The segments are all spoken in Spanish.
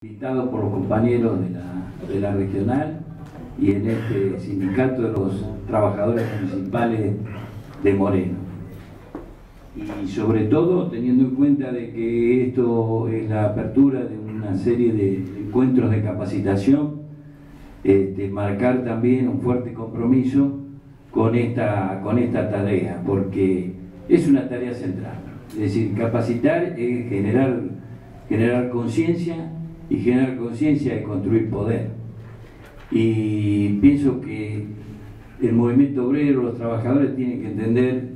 Invitado por los compañeros de la regional y en este sindicato de los trabajadores municipales de Moreno. Y sobre todo teniendo en cuenta de que esto es la apertura de una serie de encuentros de capacitación, marcar también un fuerte compromiso con esta tarea, porque es una tarea central. Es decir, capacitar es generar conciencia, y generar conciencia y construir poder. Y pienso que el movimiento obrero, los trabajadores tienen que entender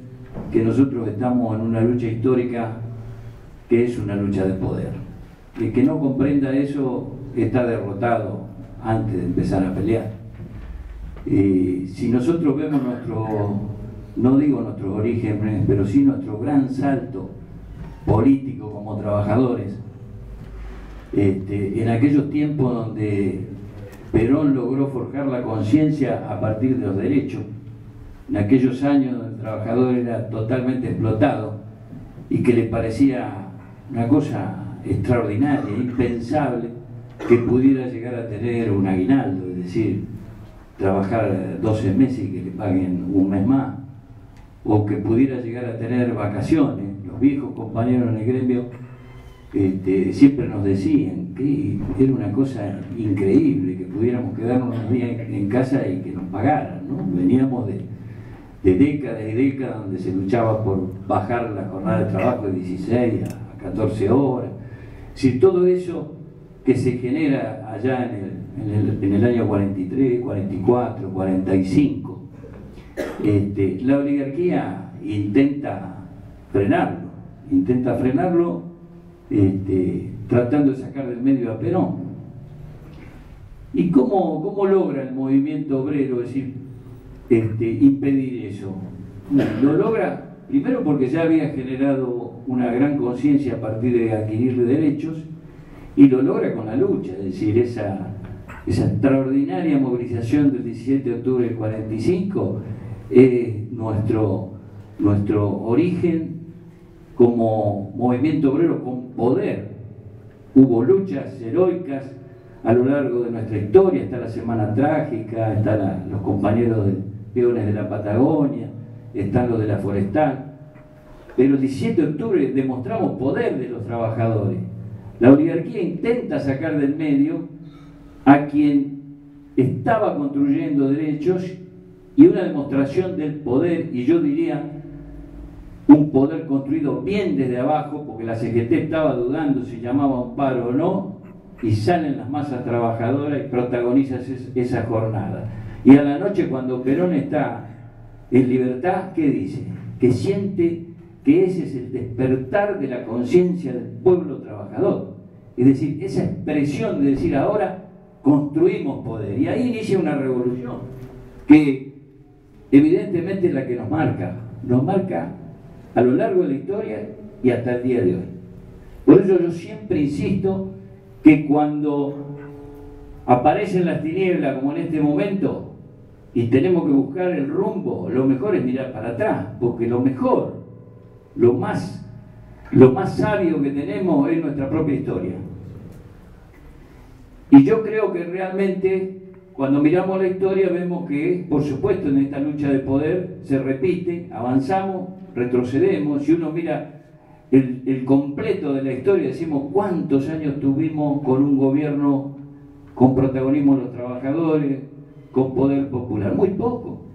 que nosotros estamos en una lucha histórica que es una lucha de poder. El que no comprenda eso está derrotado antes de empezar a pelear. Si nosotros vemos no digo nuestros orígenes, pero sí nuestro gran salto político como trabajadores, en aquellos tiempos donde Perón logró forjar la conciencia a partir de los derechos, en aquellos años donde el trabajador era totalmente explotado y que le parecía una cosa extraordinaria, impensable, que pudiera llegar a tener un aguinaldo, es decir, trabajar 12 meses y que le paguen un mes más, o que pudiera llegar a tener vacaciones. Los viejos compañeros en el gremio siempre nos decían que era una cosa increíble que pudiéramos quedarnos unos días en casa y que nos pagaran, ¿no? Veníamos de décadas y décadas donde se luchaba por bajar la jornada de trabajo de 16 a 14 horas. Si todo eso que se genera allá en el año 43, 44, 45, la oligarquía intenta frenarlo, tratando de sacar del medio a Perón. ¿Y cómo logra el movimiento obrero, es decir, impedir eso? Lo logra primero porque ya había generado una gran conciencia a partir de adquirir derechos, y lo logra con la lucha, es decir, esa extraordinaria movilización del 17 de octubre del 45 es nuestro origen como movimiento obrero con poder. Hubo luchas heroicas a lo largo de nuestra historia, está la Semana Trágica, están los compañeros de peones de la Patagonia, están los de la Forestal, pero el 17 de octubre demostramos poder de los trabajadores. La oligarquía intenta sacar del medio a quien estaba construyendo derechos, y una demostración del poder, y yo diría un poder construido bien desde abajo, porque la CGT estaba dudando si llamaba un paro o no, y salen las masas trabajadoras y protagonizan esa jornada. Y a la noche, cuando Perón está en libertad, ¿qué dice? Que siente que ese es el despertar de la conciencia del pueblo trabajador. Es decir, esa expresión de decir ahora construimos poder. Y ahí inicia una revolución que evidentemente es la que nos marca a lo largo de la historia y hasta el día de hoy. Por eso yo siempre insisto que cuando aparecen las tinieblas, como en este momento, y tenemos que buscar el rumbo, lo mejor es mirar para atrás, porque lo mejor, lo más sabio que tenemos es nuestra propia historia. Y yo creo que realmente cuando miramos la historia vemos que, por supuesto, en esta lucha de poder se repite, avanzamos, retrocedemos. Si uno mira el completo de la historia, decimos cuántos años tuvimos con un gobierno con protagonismo de los trabajadores, con poder popular. Muy poco.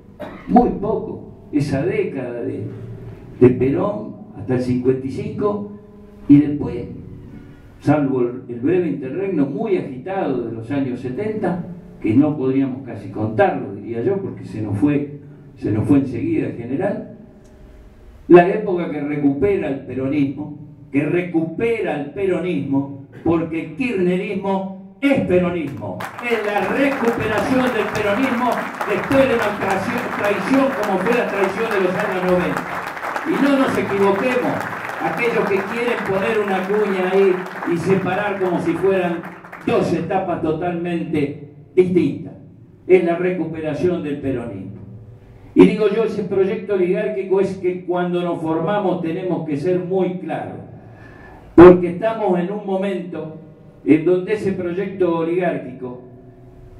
Esa década de Perón hasta el 55, y después, salvo el breve interregno muy agitado de los años 70, que no podríamos casi contarlo, diría yo, porque se nos fue enseguida en general. La época que recupera el peronismo, porque el kirchnerismo es peronismo, es la recuperación del peronismo después de una traición como fue la traición de los años 90. Y no nos equivoquemos, aquellos que quieren poner una cuña ahí y separar como si fueran dos etapas totalmente distintas, es la recuperación del peronismo. Y digo yo, ese proyecto oligárquico es que cuando nos formamos tenemos que ser muy claros, porque estamos en un momento en donde ese proyecto oligárquico,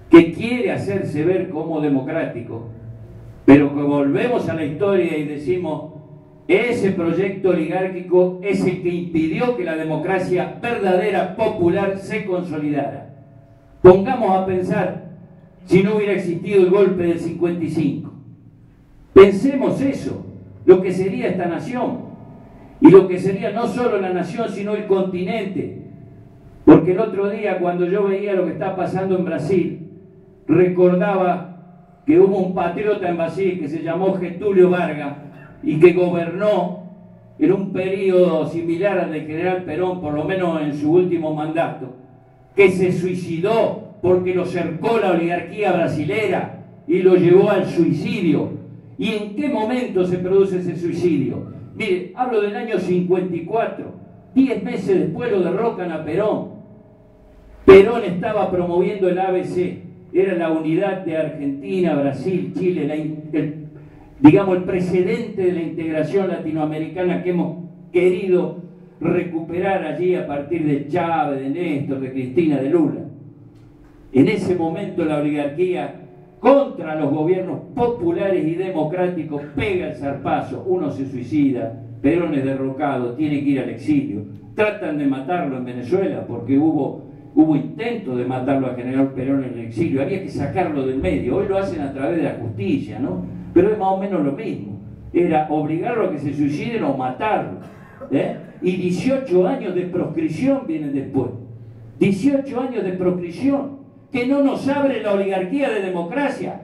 que quiere hacerse ver como democrático, pero que volvemos a la historia y decimos, ese proyecto oligárquico es el que impidió que la democracia verdadera, popular, se consolidara. Pongamos a pensar si no hubiera existido el golpe del 55. Pensemos eso, lo que sería esta nación, y lo que sería no solo la nación, sino el continente. Porque el otro día, cuando yo veía lo que está pasando en Brasil, recordaba que hubo un patriota en Brasil que se llamó Getúlio Vargas y que gobernó en un periodo similar al del general Perón, por lo menos en su último mandato, que se suicidó porque lo cercó la oligarquía brasilera y lo llevó al suicidio. ¿Y en qué momento se produce ese suicidio? Mire, hablo del año 54, 10 meses después lo derrocan a Perón. Perón estaba promoviendo el ABC, era la unidad de Argentina, Brasil, Chile, digamos el precedente de la integración latinoamericana que hemos querido recuperar allí a partir de Chávez, de Néstor, de Cristina, de Lula. En ese momento la oligarquía contra los gobiernos populares y democráticos pega el zarpazo, uno se suicida, Perón es derrocado, tiene que ir al exilio. Tratan de matarlo en Venezuela porque hubo intentos de matarlo al general Perón en el exilio, había que sacarlo del medio. Hoy lo hacen a través de la justicia, ¿no? Pero es más o menos lo mismo, era obligarlo a que se suiciden o matarlo, ¿eh? Y 18 años de proscripción vienen después, 18 años de proscripción, que no nos abre la oligarquía de democracia.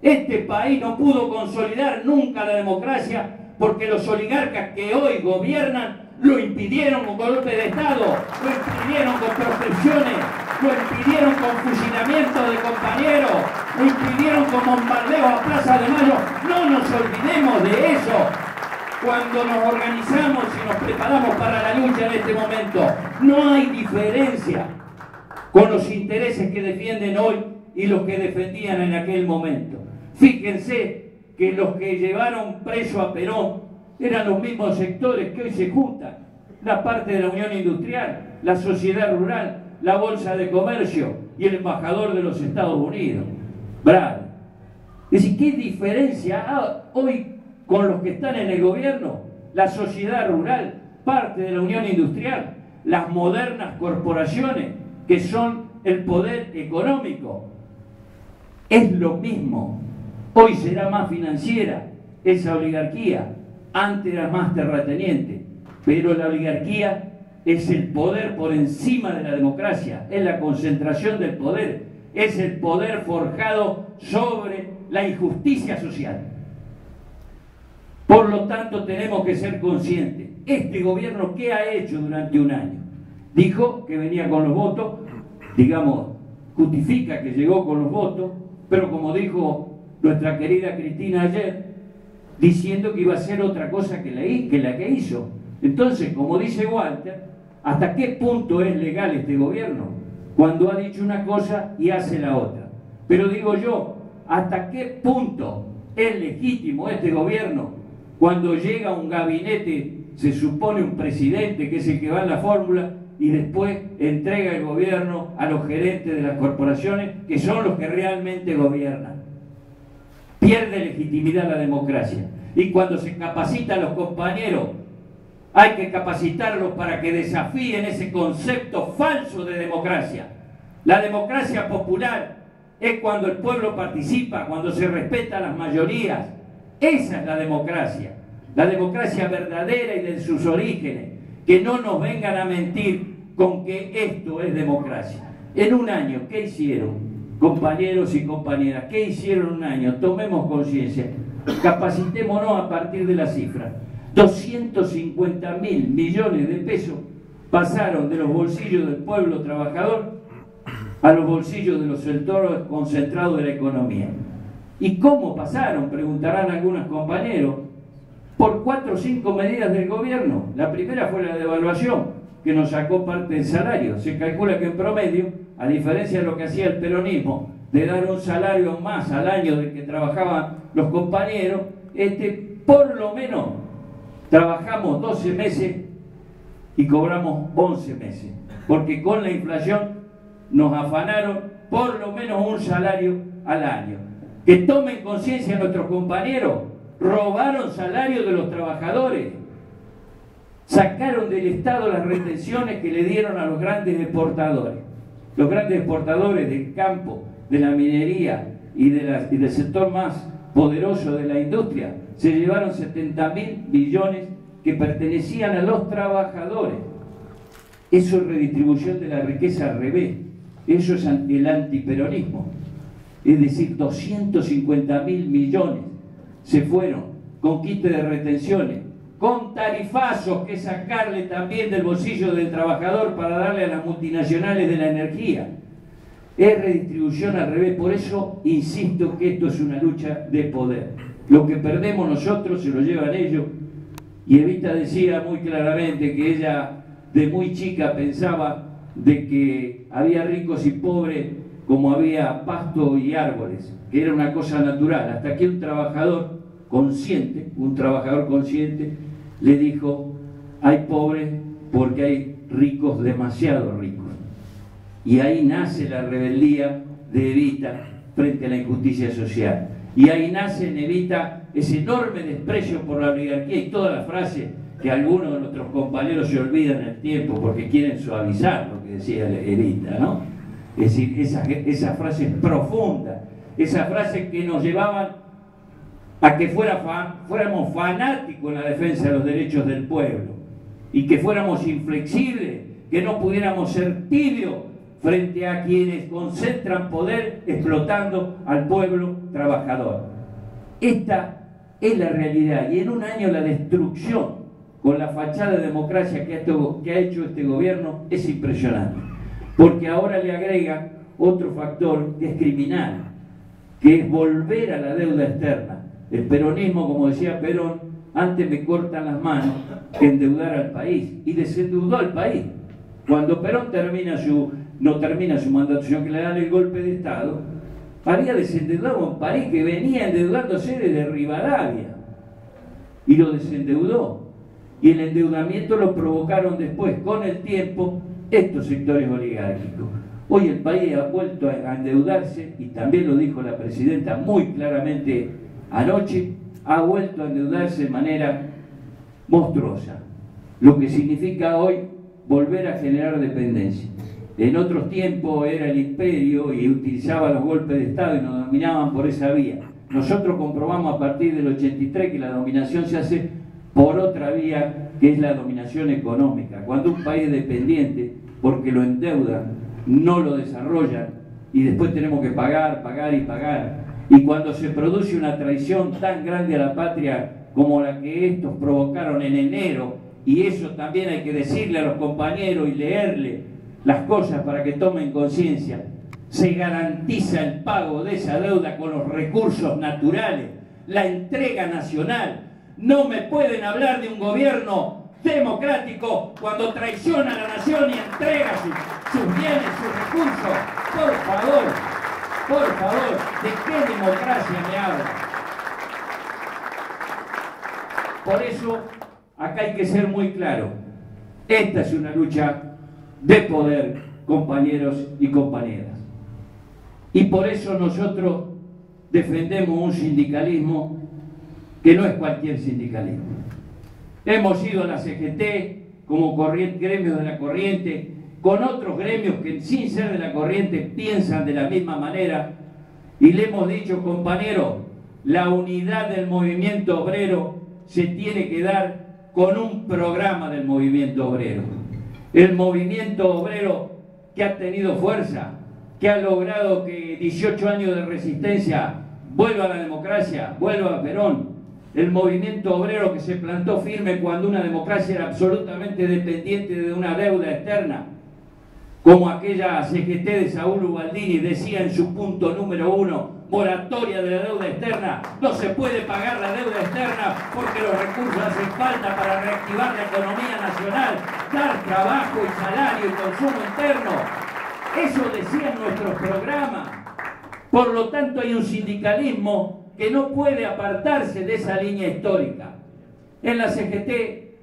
Este país no pudo consolidar nunca la democracia porque los oligarcas que hoy gobiernan lo impidieron con golpe de Estado, lo impidieron con proscripciones, lo impidieron con fusilamiento de compañeros, lo impidieron con bombardeos a Plaza de Mayo. No nos olvidemos de eso cuando nos organizamos y nos preparamos para la lucha en este momento. No hay diferencia con los intereses que defienden hoy y los que defendían en aquel momento. Fíjense que los que llevaron preso a Perón eran los mismos sectores que hoy se juntan, la parte de la Unión Industrial, la sociedad rural, la Bolsa de Comercio y el embajador de los Estados Unidos, Brad. Es decir, ¿qué diferencia hay hoy con los que están en el gobierno? La sociedad rural, parte de la Unión Industrial, las modernas corporaciones que son el poder económico. Es lo mismo. Hoy será más financiera esa oligarquía. Antes era más terrateniente, pero la oligarquía es el poder por encima de la democracia, es la concentración del poder, es el poder forjado sobre la injusticia social. Por lo tanto, tenemos que ser conscientes. Este gobierno, ¿qué ha hecho durante un año? Dijo que venía con los votos, digamos, justifica que llegó con los votos, pero como dijo nuestra querida Cristina ayer, diciendo que iba a hacer otra cosa que la que hizo. Entonces, como dice Walter, ¿hasta qué punto es legal este gobierno? Cuando ha dicho una cosa y hace la otra. Pero digo yo, ¿hasta qué punto es legítimo este gobierno cuando llega un gabinete, se supone un presidente que es el que va en la fórmula, y después entrega el gobierno a los gerentes de las corporaciones que son los que realmente gobiernan? Pierde legitimidad la democracia. Y cuando se capacita a los compañeros, hay que capacitarlos para que desafíen ese concepto falso de democracia. La democracia popular es cuando el pueblo participa, cuando se respetan las mayorías. Esa es la democracia verdadera y de sus orígenes. Que no nos vengan a mentir con que esto es democracia. En un año, ¿qué hicieron? Compañeros y compañeras, ¿qué hicieron en un año? Tomemos conciencia, capacitémonos a partir de la cifra. 250.000 millones de pesos pasaron de los bolsillos del pueblo trabajador a los bolsillos de los sectores concentrados de la economía. ¿Y cómo pasaron? Preguntarán algunos compañeros. Por 4 o 5 medidas del gobierno. La primera fue la devaluación, que nos sacó parte del salario. Se calcula que en promedio, a diferencia de lo que hacía el peronismo, de dar un salario más al año del que trabajaban los compañeros, por lo menos trabajamos 12 meses y cobramos 11 meses. porque con la inflación nos afanaron por lo menos un salario al año. Que tomen conciencia nuestros compañeros, robaron salarios de los trabajadores, sacaron del Estado las retenciones que le dieron a los grandes exportadores. Los grandes exportadores del campo, de la minería y del sector más poderoso de la industria se llevaron 70.000 billones que pertenecían a los trabajadores. Eso es redistribución de la riqueza al revés. Eso es el antiperonismo. Es decir, 250.000 millones se fueron con quite de retenciones, con tarifazos que sacarle también del bolsillo del trabajador para darle a las multinacionales de la energía. Es redistribución al revés. Por eso insisto que esto es una lucha de poder. Lo que perdemos nosotros se lo llevan ellos. Y Evita decía muy claramente que ella de muy chica pensaba de que había ricos y pobres como había pasto y árboles, que era una cosa natural, hasta que un trabajador consciente le dijo: hay pobres porque hay ricos demasiado ricos. Y ahí nace la rebeldía de Evita frente a la injusticia social. Y ahí nace en Evita ese enorme desprecio por la oligarquía y todas las frases que algunos de nuestros compañeros se olvidan en el tiempo porque quieren suavizar lo que decía Evita, ¿no? Es decir, esas frases profundas, esas frases que nos llevaban a que fuéramos fanáticos en la defensa de los derechos del pueblo y que fuéramos inflexibles, que no pudiéramos ser tibios frente a quienes concentran poder explotando al pueblo trabajador. Esta es la realidad, y en un año la destrucción con la fachada de democracia que ha hecho este gobierno es impresionante, porque ahora le agregan otro factor que es criminal, que es volver a la deuda externa. El peronismo, como decía Perón, antes me cortan las manos que endeudar al país, y desendeudó al país. Cuando Perón no termina su mandato, sino que le dan el golpe de Estado, había desendeudado un país que venía endeudándose desde Rivadavia, y lo desendeudó. Y el endeudamiento lo provocaron después, con el tiempo, estos sectores oligárquicos. Hoy el país ha vuelto a endeudarse, y también lo dijo la presidenta muy claramente anoche, ha vuelto a endeudarse de manera monstruosa, lo que significa hoy volver a generar dependencia. En otros tiempos era el imperio y utilizaba los golpes de Estado y nos dominaban por esa vía. Nosotros comprobamos a partir del 83 que la dominación se hace por otra vía, que es la dominación económica. Cuando un país es dependiente, porque lo endeudan, no lo desarrollan, y después tenemos que pagar y pagar. Y cuando se produce una traición tan grande a la patria como la que estos provocaron en enero, y eso también hay que decirle a los compañeros y leerle las cosas para que tomen conciencia, se garantiza el pago de esa deuda con los recursos naturales, la entrega nacional. No me pueden hablar de un gobierno democrático cuando traiciona a la nación y entrega sus bienes, sus recursos. Por favor, ¿de qué democracia me hablan? Por eso, acá hay que ser muy claro. Esta es una lucha de poder, compañeros y compañeras. Y por eso nosotros defendemos un sindicalismo que no es cualquier sindicalismo. Hemos ido a la CGT como gremios de la corriente, con otros gremios que sin ser de la corriente piensan de la misma manera, y le hemos dicho: compañeros, la unidad del movimiento obrero se tiene que dar con un programa del movimiento obrero. El movimiento obrero que ha tenido fuerza, que ha logrado que 18 años de resistencia vuelva a la democracia, vuelva a Perón. El movimiento obrero que se plantó firme cuando una democracia era absolutamente dependiente de una deuda externa, como aquella CGT de Saúl Ubaldini decía en su punto número 1, moratoria de la deuda externa. No se puede pagar la deuda externa porque los recursos hacen falta para reactivar la economía nacional, dar trabajo y salario y consumo interno. Eso decían nuestros programas. Por lo tanto, hay un sindicalismo que no puede apartarse de esa línea histórica. En la CGT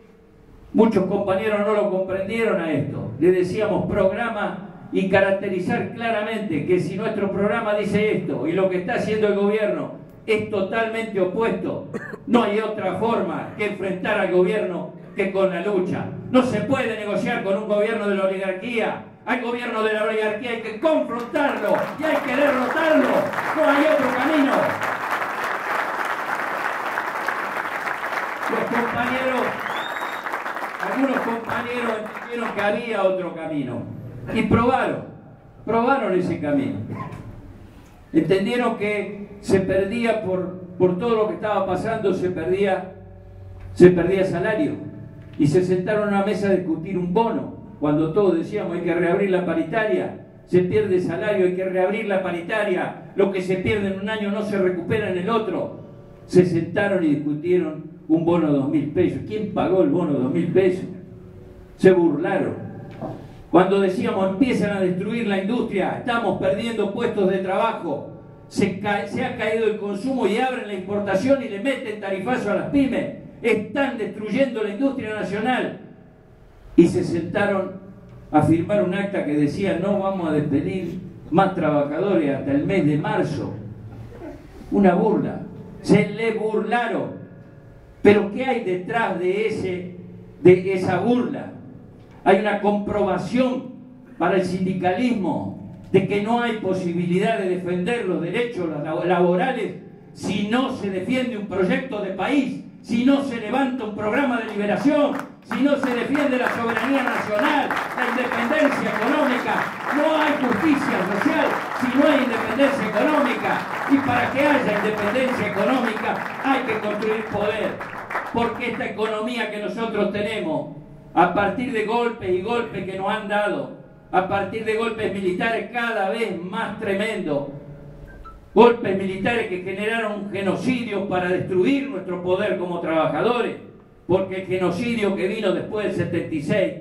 Muchos compañeros no lo comprendieron a esto. Le decíamos programa y caracterizar claramente que si nuestro programa dice esto y lo que está haciendo el gobierno es totalmente opuesto, no hay otra forma que enfrentar al gobierno que con la lucha. No se puede negociar con un gobierno de la oligarquía. Al gobierno de la oligarquía hay que confrontarlo y hay que derrotarlo. No hay otro camino. Los compañeros, algunos compañeros entendieron que había otro camino y probaron ese camino. Entendieron que se perdía por todo lo que estaba pasando, se perdía salario, y se sentaron a una mesa a discutir un bono. Cuando todos decíamos hay que reabrir la paritaria, se pierde salario, hay que reabrir la paritaria, lo que se pierde en un año no se recupera en el otro. Se sentaron y discutieron un bono de 2.000 pesos. ¿Quién pagó el bono de 2.000 pesos? Se burlaron. Cuando decíamos empiezan a destruir la industria, estamos perdiendo puestos de trabajo, se ha caído el consumo y abren la importación y le meten tarifazo a las pymes, están destruyendo la industria nacional. Y se sentaron a firmar un acta que decía no vamos a despedir más trabajadores hasta el mes de marzo. Una burla, se le burlaron. Pero ¿qué hay detrás de esa burla? Hay una comprobación para el sindicalismo de que no hay posibilidad de defender los derechos laborales si no se defiende un proyecto de país, si no se levanta un programa de liberación, si no se defiende la soberanía nacional, la independencia económica. No hay justicia social si no hay independencia económica. Y para que haya independencia económica hay que construir poder. Porque esta economía que nosotros tenemos, a partir de golpes y golpes que nos han dado, a partir de golpes militares cada vez más tremendos, golpes militares que generaron un genocidio para destruir nuestro poder como trabajadores, porque el genocidio que vino después del 76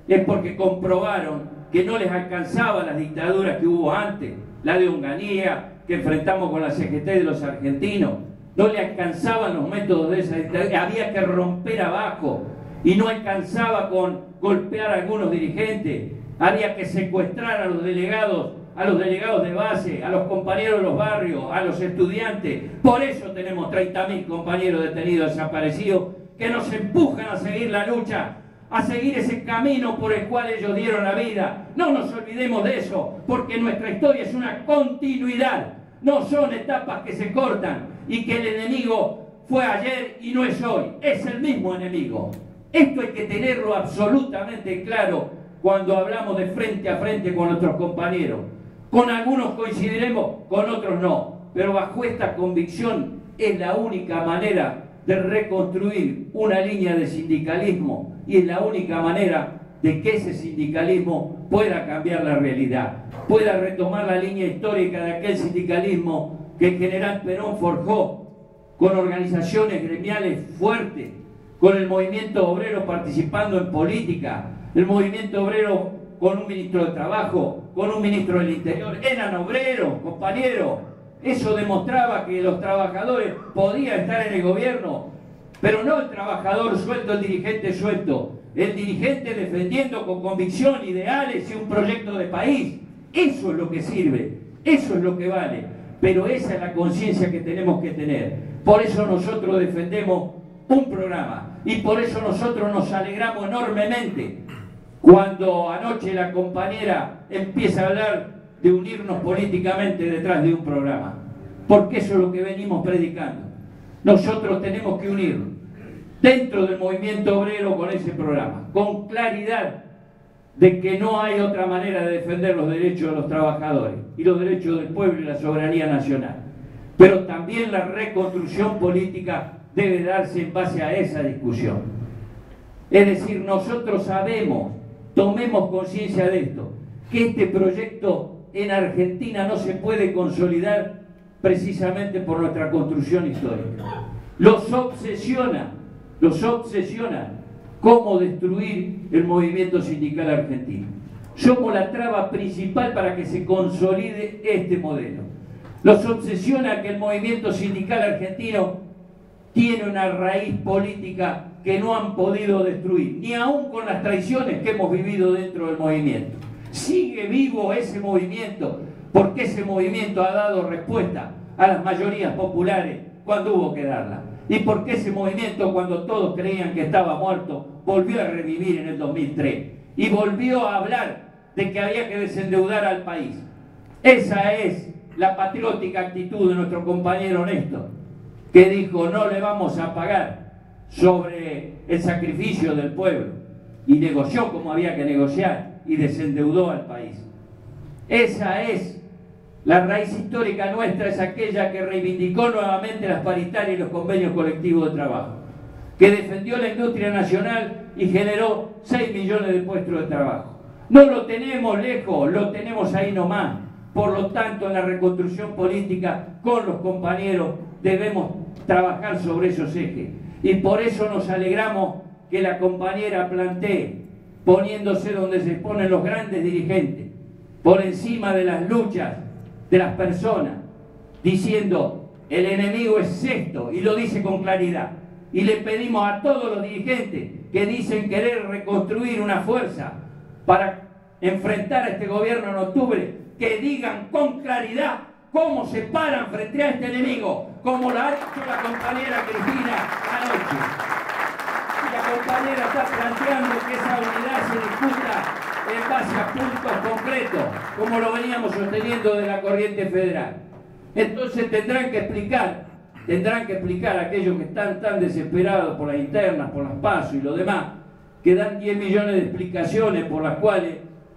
es porque comprobaron que no les alcanzaba las dictaduras que hubo antes, la de Onganía, que enfrentamos con la CGT de los argentinos, no le alcanzaban los métodos de esa dictadura, había que romper abajo, y no alcanzaba con golpear a algunos dirigentes, había que secuestrar a los delegados de base, a los compañeros de los barrios, a los estudiantes. Por eso tenemos 30.000 compañeros detenidos, desaparecidos, que nos empujan a seguir la lucha, a seguir ese camino por el cual ellos dieron la vida. No nos olvidemos de eso, porque nuestra historia es una continuidad, no son etapas que se cortan y que el enemigo fue ayer y no es hoy, es el mismo enemigo. Esto hay que tenerlo absolutamente claro cuando hablamos de frente a frente con nuestros compañeros. Con algunos coincidiremos, con otros no, pero bajo esta convicción es la única manera de reconstruir una línea de sindicalismo y es la única manera de que ese sindicalismo pueda cambiar la realidad, pueda retomar la línea histórica de aquel sindicalismo que el general Perón forjó con organizaciones gremiales fuertes, con el movimiento obrero participando en política, el movimiento obrero con un ministro de Trabajo, con un ministro del Interior, eran obreros, compañeros. Eso demostraba que los trabajadores podían estar en el gobierno, pero no el trabajador suelto, el dirigente suelto, el dirigente defendiendo con convicción ideales y un proyecto de país. Eso es lo que sirve, eso es lo que vale, pero esa es la conciencia que tenemos que tener. Por eso nosotros defendemos un programa y por eso nosotros nos alegramos enormemente cuando anoche la compañera empieza a hablar de unirnos políticamente detrás de un programa, porque eso es lo que venimos predicando. Nosotros tenemos que unirnos dentro del movimiento obrero con ese programa, con claridad de que no hay otra manera de defender los derechos de los trabajadores y los derechos del pueblo y la soberanía nacional. Pero también la reconstrucción política debe darse en base a esa discusión. Es decir, nosotros sabemos, tomemos conciencia de esto, que este proyecto en Argentina no se puede consolidar precisamente por nuestra construcción histórica. Los obsesiona cómo destruir el movimiento sindical argentino. Somos la traba principal para que se consolide este modelo. Los obsesiona que el movimiento sindical argentino tiene una raíz política que no han podido destruir, ni aún con las traiciones que hemos vivido dentro del movimiento. Sigue vivo ese movimiento, porque ese movimiento ha dado respuesta a las mayorías populares cuando hubo que darla. Y porque ese movimiento, cuando todos creían que estaba muerto, volvió a revivir en el 2003 y volvió a hablar de que había que desendeudar al país. Esa es la patriótica actitud de nuestro compañero Néstor, que dijo: no le vamos a pagar sobre el sacrificio del pueblo, y negoció como había que negociar y desendeudó al país. Esa es la raíz histórica nuestra, es aquella que reivindicó nuevamente las paritarias y los convenios colectivos de trabajo, que defendió la industria nacional y generó 6 millones de puestos de trabajo. No lo tenemos lejos, lo tenemos ahí nomás. Por lo tanto, en la reconstrucción política con los compañeros debemos trabajar sobre esos ejes. Y por eso nos alegramos que la compañera plantee, poniéndose donde se ponen los grandes dirigentes, por encima de las luchas de las personas, diciendo: el enemigo es esto, y lo dice con claridad. Y le pedimos a todos los dirigentes que dicen querer reconstruir una fuerza para enfrentar a este gobierno en octubre, que digan con claridad cómo se paran frente a este enemigo, como lo ha hecho la compañera Cristina anoche. Y la compañera está planteando que esa unidad se discuta en base a puntos concretos, como lo veníamos sosteniendo de la corriente federal. Entonces tendrán que explicar a aquellos que están tan desesperados por las internas, por las PASO y lo demás, que dan 10 millones de explicaciones por las cuales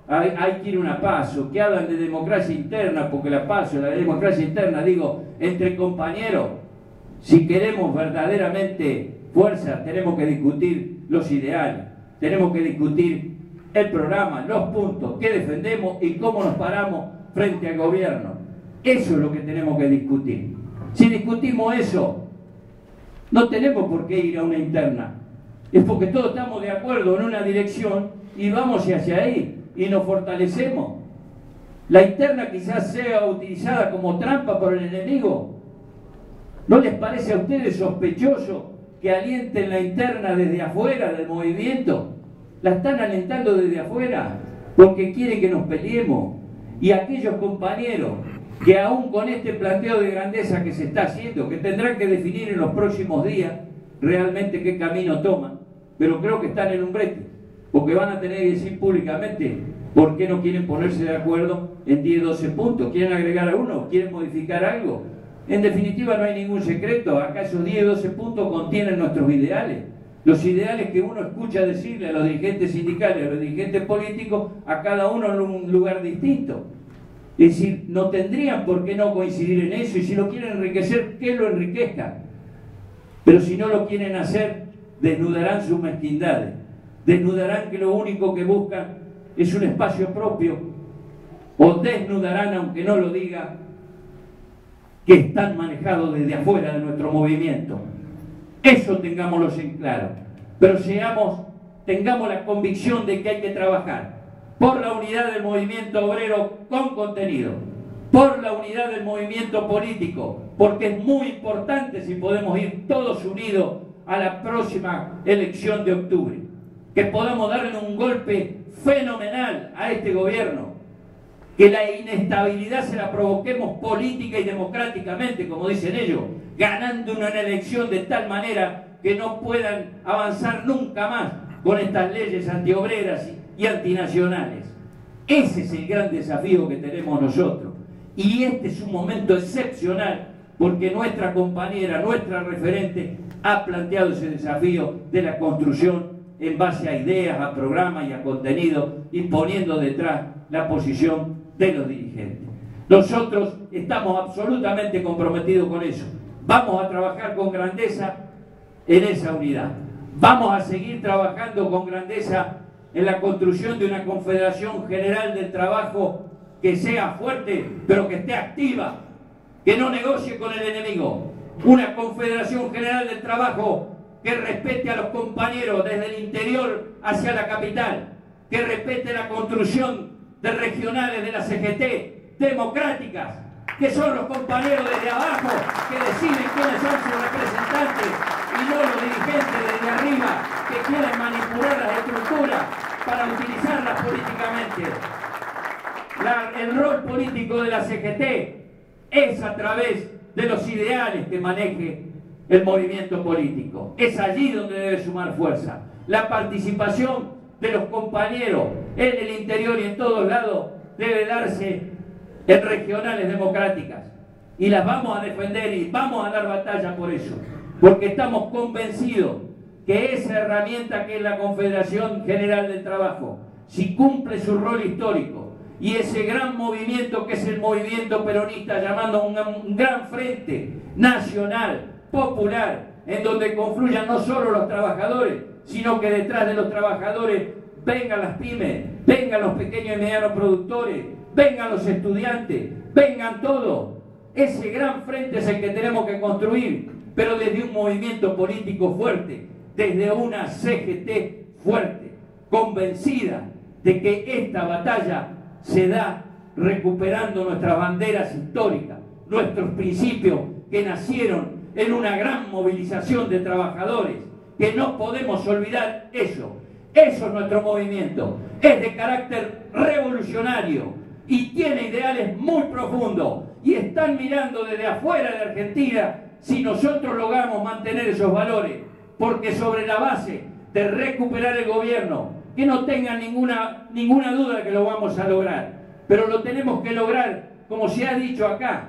hay que ir a una PASO, que hablan de democracia interna, porque la PASO, la democracia interna, digo, entre compañeros, si queremos verdaderamente fuerza, tenemos que discutir los ideales, tenemos que discutir el programa, los puntos que defendemos y cómo nos paramos frente al gobierno. Eso es lo que tenemos que discutir. Si discutimos eso, no tenemos por qué ir a una interna. Es porque todos estamos de acuerdo en una dirección y vamos hacia ahí y nos fortalecemos. La interna quizás sea utilizada como trampa por el enemigo. ¿No les parece a ustedes sospechoso que alienten la interna desde afuera del movimiento? La están alentando desde afuera porque quieren que nos peleemos. Y aquellos compañeros que aún con este planteo de grandeza que se está haciendo, que tendrán que definir en los próximos días realmente qué camino toman, pero creo que están en un brete, porque van a tener que decir públicamente por qué no quieren ponerse de acuerdo en 10, 12 puntos, quieren agregar alguno, quieren modificar algo. En definitiva, no hay ningún secreto, acá esos 10, 12 puntos contienen nuestros ideales, los ideales que uno escucha decirle a los dirigentes sindicales, a los dirigentes políticos, a cada uno en un lugar distinto. Es decir, no tendrían por qué no coincidir en eso, y si lo quieren enriquecer, que lo enriquezcan. Pero si no lo quieren hacer, desnudarán sus mezquindades, desnudarán que lo único que buscan es un espacio propio, o desnudarán, aunque no lo diga, que están manejados desde afuera de nuestro movimiento. Eso tengámoslo en claro, pero tengamos la convicción de que hay que trabajar por la unidad del movimiento obrero con contenido, por la unidad del movimiento político, porque es muy importante si podemos ir todos unidos a la próxima elección de octubre, que podamos darle un golpe fenomenal a este gobierno, que la inestabilidad se la provoquemos política y democráticamente, como dicen ellos, ganando una elección de tal manera que no puedan avanzar nunca más con estas leyes antiobreras y antinacionales. Ese es el gran desafío que tenemos nosotros. Y este es un momento excepcional porque nuestra compañera, nuestra referente, ha planteado ese desafío de la construcción en base a ideas, a programas y a contenido, y poniendo detrás la posición de los dirigentes. Nosotros estamos absolutamente comprometidos con eso. Vamos a trabajar con grandeza en esa unidad. Vamos a seguir trabajando con grandeza en la construcción de una Confederación General del Trabajo que sea fuerte, pero que esté activa, que no negocie con el enemigo. Una Confederación General del Trabajo que respete a los compañeros desde el interior hacia la capital, que respete la construcción de regionales de la CGT democráticas, que son los compañeros desde abajo que deciden quiénes son sus representantes y no los dirigentes desde arriba que quieren manipular las estructuras para utilizarlas políticamente. El rol político de la CGT es a través de los ideales que maneje el movimiento político. Es allí donde debe sumar fuerza. La participación de los compañeros en el interior y en todos lados debe darse en regionales democráticas. Y las vamos a defender y vamos a dar batalla por eso. Porque estamos convencidos que esa herramienta que es la Confederación General del Trabajo, si cumple su rol histórico, y ese gran movimiento que es el movimiento peronista, llamando un gran frente nacional, popular, en donde confluyan no solo los trabajadores, sino que detrás de los trabajadores vengan las pymes, vengan los pequeños y medianos productores, vengan los estudiantes, vengan todos. Ese gran frente es el que tenemos que construir, pero desde un movimiento político fuerte, desde una CGT fuerte, convencida de que esta batalla se da recuperando nuestras banderas históricas, nuestros principios que nacieron en una gran movilización de trabajadores, que no podemos olvidar eso. Eso es nuestro movimiento, es de carácter revolucionario y tiene ideales muy profundos y están mirando desde afuera de Argentina si nosotros logramos mantener esos valores, porque sobre la base de recuperar el gobierno, que no tengan ninguna duda que lo vamos a lograr, pero lo tenemos que lograr, como se ha dicho acá,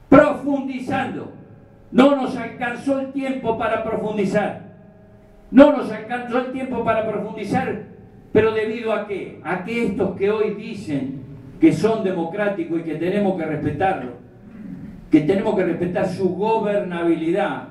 profundizando. No nos alcanzó el tiempo para profundizar. No nos alcanzó el tiempo para profundizar, pero ¿debido a qué? A que estos que hoy dicen que son democráticos y que tenemos que respetarlo, que tenemos que respetar su gobernabilidad,